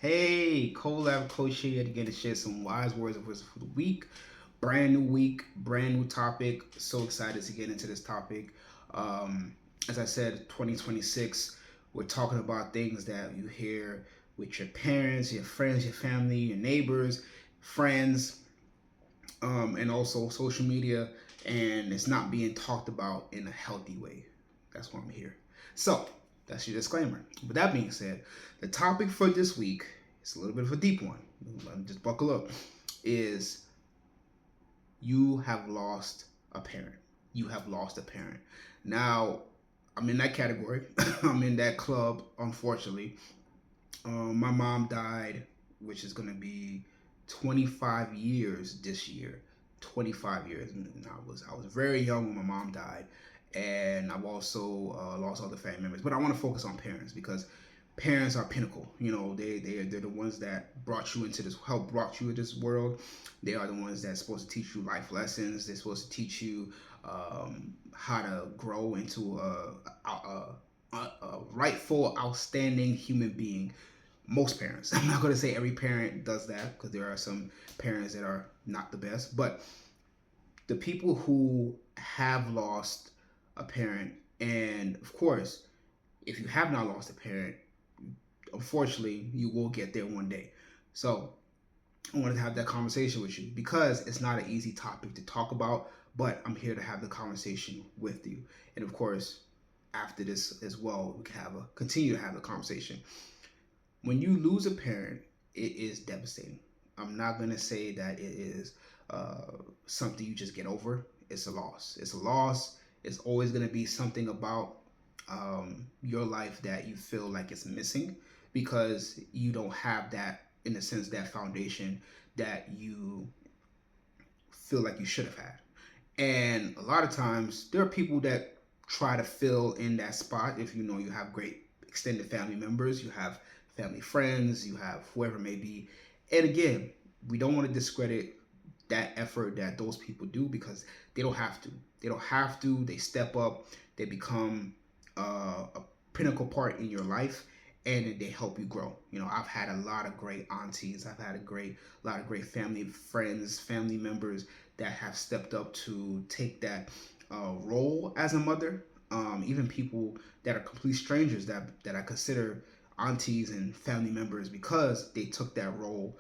Hey, Colabcoaching here again to share some wise words of wisdom for the week. Brand new week, brand new topic. So excited to get into this topic. Um, as I said, 2026, we're talking about things that you hear with your parents, your friends, your family, your neighbors, friends, and also social media, and it's not being talked about in a healthy way. That's why I'm here. So, that's your disclaimer. With that being said, the topic for this week is a little bit of a deep one. Just buckle up. Is you have lost a parent. You have lost a parent. Now, I'm in that category. I'm in that club, unfortunately. My mom died, which is going to be 25 years this year. 25 years. And I was very young when my mom died, and I've also lost other family members. But I want to focus on parents because parents are pinnacle. You know, they're the ones that brought you into this, help brought you into this world. They are the ones that's supposed to teach you life lessons. They're supposed to teach you how to grow into a rightful, outstanding human being. Most parents. I'm not going to say every parent does that because there are some parents that are not the best, but the people who have lost a parent, and of course, if you have not lost a parent, unfortunately, you will get there one day. So I wanted to have that conversation with you because it's not an easy topic to talk about, but I'm here to have the conversation with you. And of course, after this as well, we can continue to have the conversation. When you lose a parent, it is devastating. I'm not gonna say that it is something you just get over. It's a loss. It's a loss. It's always gonna be something about your life that you feel like it's missing because you don't have that, in a sense, that foundation that you feel like you should have had. And a lot of times, there are people that try to fill in that spot. If you know you have great extended family members, you have family friends, you have whoever it may be. And again, we don't want to discredit that effort that those people do because they don't have to. They don't have to. They step up. They become a pinnacle part in your life, and they help you grow. You know, I've had a lot of great aunties. I've had a lot of great family friends, family members that have stepped up to take that role as a mother. Even people that are complete strangers that I consider aunties and family members because they took that role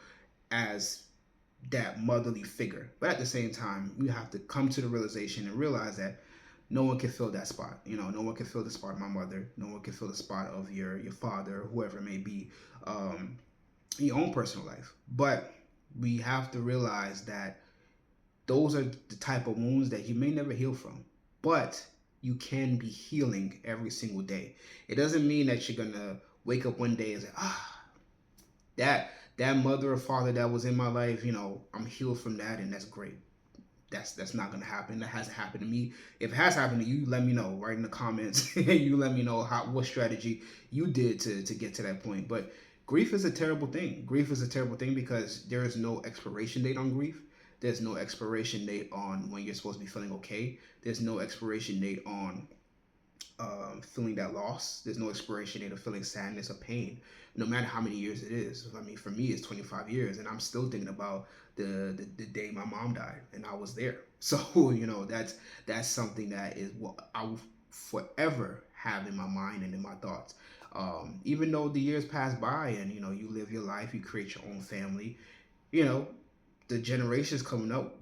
as that motherly figure. But at the same time, you have to come to the realization and realize that no one can fill that spot. You know, no one can fill the spot of my mother. No one can fill the spot of your father, whoever it may be, in your own personal life. But we have to realize that those are the type of wounds that you may never heal from, but you can be healing every single day. It doesn't mean that you're gonna wake up one day and say, that mother or father that was in my life, you know, I'm healed from that, and that's great. That's not gonna happen. That hasn't happened to me. If it has happened to you, let me know. Right in the comments. You let me know what strategy you did to get to that point. But grief is a terrible thing. Grief is a terrible thing because there is no expiration date on grief. There's no expiration date on when you're supposed to be feeling okay. There's no expiration date on feeling that loss. There's no expiration date of feeling sadness or pain, no matter how many years it is. I mean, for me, it's 25 years, and I'm still thinking about the day my mom died, and I was there. So you know, that's something that is what I will forever have in my mind and in my thoughts. Even though the years pass by, and you know, you live your life, you create your own family. You know, the generations coming up,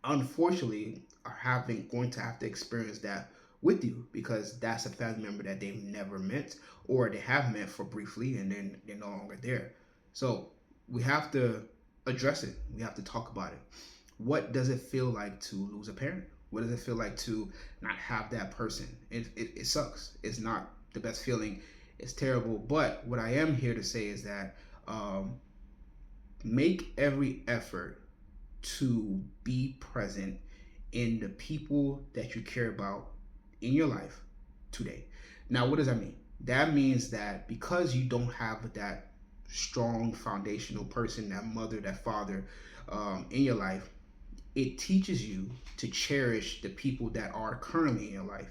unfortunately, are having going to have to experience that with you because that's a family member that they've never met or they have met for briefly and then they're no longer there. So we have to address it. We have to talk about it. What does it feel like to lose a parent? What does it feel like to not have that person? It sucks. It's not the best feeling. It's terrible. But what I am here to say is that um, make every effort to be present in the people that you care about in your life today. Now, what does that mean? That means that because you don't have that strong foundational person, that mother, that father in your life, it teaches you to cherish the people that are currently in your life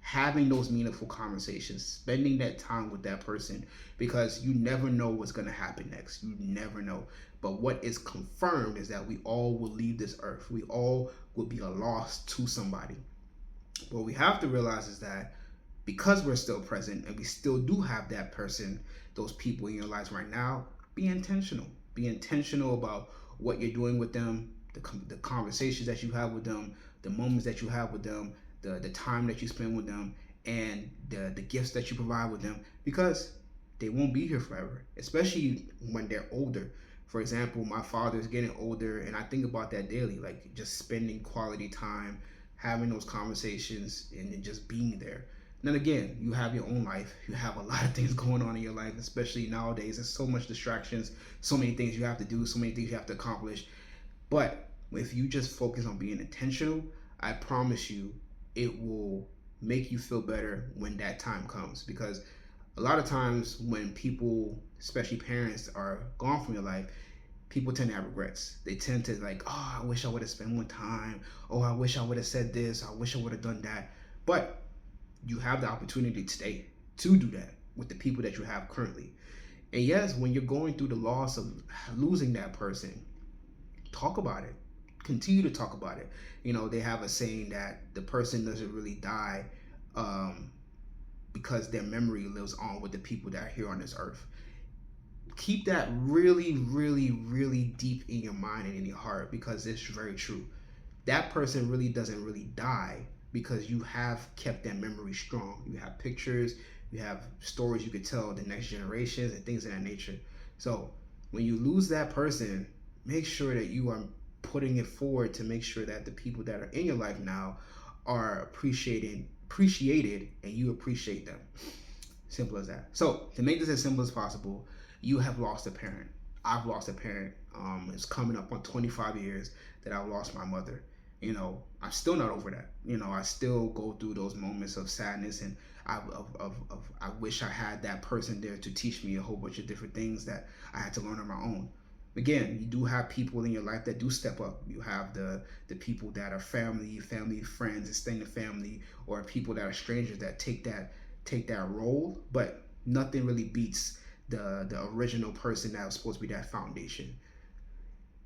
having those meaningful conversations, spending that time with that person, because you never know what's going to happen next. You never know. But what is confirmed is that we all will leave this earth. We all will be a loss to somebody. What we have to realize is that because we're still present and we still do have that person, those people in your lives right now, be intentional. Be intentional about what you're doing with them, the conversations that you have with them, the moments that you have with them, the time that you spend with them, and the gifts that you provide with them, because they won't be here forever, especially when they're older. For example, my father's getting older, and I think about that daily, like just spending quality time, having those conversations, and just being there. Then again, you have your own life. You have a lot of things going on in your life, especially nowadays. There's so much distractions, so many things you have to do, so many things you have to accomplish. But if you just focus on being intentional, I promise you, it will make you feel better when that time comes. Because a lot of times when people, especially parents, are gone from your life, people tend to have regrets. They tend to like, oh, I wish I would have spent more time. Oh, I wish I would have said this. I wish I would have done that. But you have the opportunity today to do that with the people that you have currently. And yes, when you're going through the loss of losing that person, talk about it. Continue to talk about it. You know, they have a saying that the person doesn't really die um, because their memory lives on with the people that are here on this earth. Keep that really, really, really deep in your mind and in your heart, because it's very true. That person really doesn't really die because you have kept that memory strong. You have pictures, you have stories you could tell the next generations and things of that nature. So when you lose that person, make sure that you are putting it forward to make sure that the people that are in your life now are appreciated and you appreciate them. Simple as that. So to make this as simple as possible, you have lost a parent. I've lost a parent. It's coming up on 25 years that I've lost my mother. You know, I'm still not over that. You know, I still go through those moments of sadness, and I wish I had that person there to teach me a whole bunch of different things that I had to learn on my own. Again, you do have people in your life that do step up. You have the people that are family friends, extended family, or people that are strangers that take that role. But nothing really beats the original person that was supposed to be that foundation.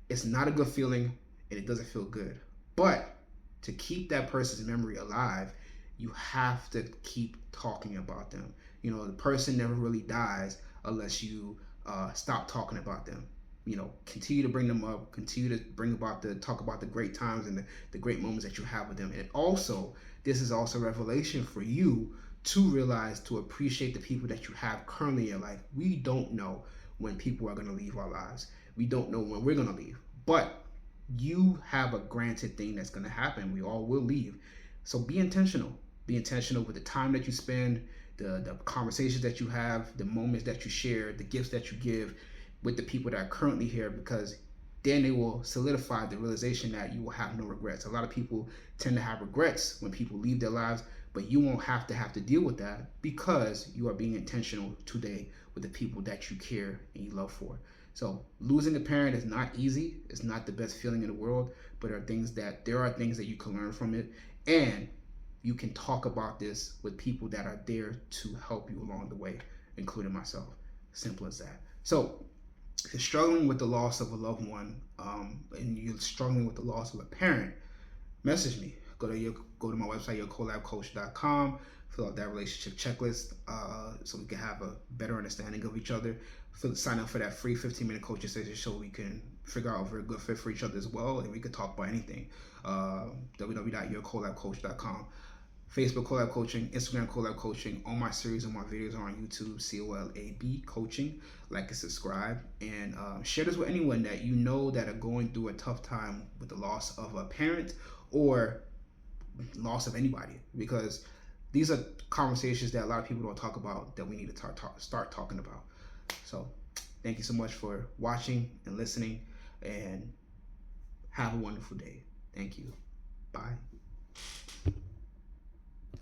It's not a good feeling, and it doesn't feel good. But to keep that person's memory alive, you have to keep talking about them. You know, the person never really dies unless you stop talking about them. You know, continue to bring them up, continue to talk about the great times and the great moments that you have with them. And also, this is also revelation for you to realize, to appreciate the people that you have currently in your life. We don't know when people are going to leave our lives. We don't know when we're going to leave. But you have a granted thing that's going to happen. We all will leave. So be intentional. Be intentional with the time that you spend, the conversations that you have, the moments that you share, the gifts that you give with the people that are currently here, because then they will solidify the realization that you will have no regrets. A lot of people tend to have regrets when people leave their lives, but you won't have to deal with that because you are being intentional today with the people that you care and you love for. So losing a parent is not easy. It's not the best feeling in the world, but there are things that you can learn from it, and you can talk about this with people that are there to help you along the way, including myself. Simple as that. So if you're struggling with the loss of a loved one, and you're struggling with the loss of a parent, message me. Go to my website, Colabcoach.com. Fill out that relationship checklist so we can have a better understanding of each other. Sign up for that free 15-minute coaching session so we can figure out if we're a good fit for each other as well, and we can talk about anything. www.yourcolabcoach.com. Facebook Collab Coaching, Instagram Collab Coaching. All my series and my videos are on YouTube, COLAB Coaching. Like and subscribe, and share this with anyone that you know that are going through a tough time with the loss of a parent or loss of anybody, because these are conversations that a lot of people don't talk about that we need to start talking about. So thank you so much for watching and listening, and have a wonderful day. Thank you. Bye.